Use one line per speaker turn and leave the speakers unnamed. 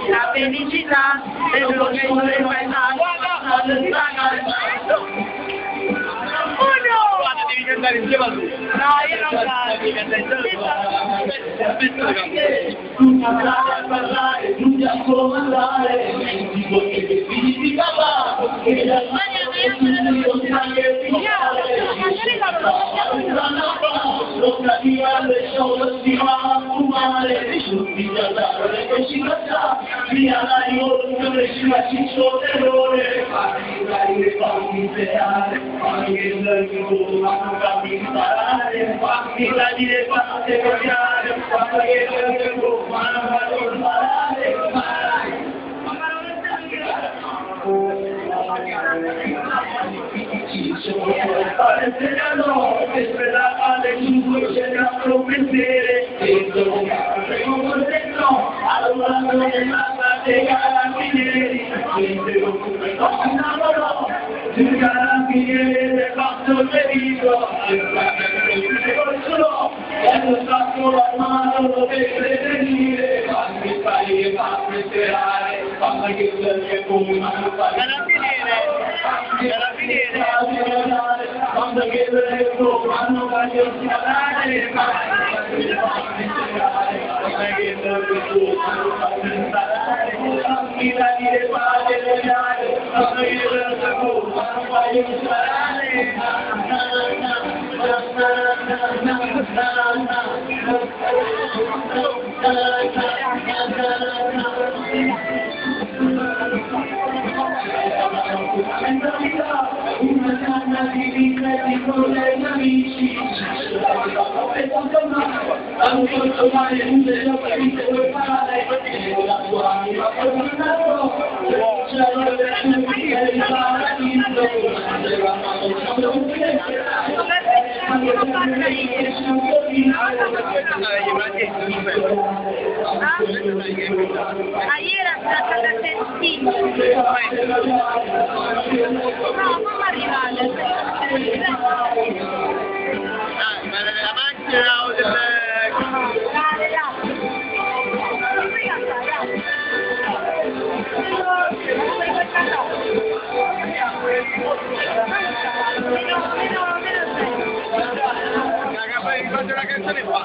la felicità è quello che vorrei
Guarda, devi cantare insieme a lui.
No, io non canto.
Devi cantare insieme
tutti a parlare, tutti a comandare, dimentico che significava che la lo capiva le solo si va a fumare, tutti a dare che si faccia, via la rivoluzione si va ci sono terrore, fammi creare, fammi che fammi imparare, fammi la dire, fammi cambiare, fammi che ma non vado a imparare. Che sperava le lingue c'era un pensiero e dopo dentro allora non è nata dei carabinieri un lavoro di carabinieri fatto il pericolo e lo stato l'armato lo deve venire fammi fare fammi sperare fammi che come quando che lo quando voglio sparare fammi la dire fate le gare quando che lo quando voglio sparare una canna di rifletti con gli amici tanto male un delle che vuoi fare la tua anima c'è la versione di paradiso
ieri è stata da sentire. No, non arrivare.
ma nella macchina o del... Quando la canzone fa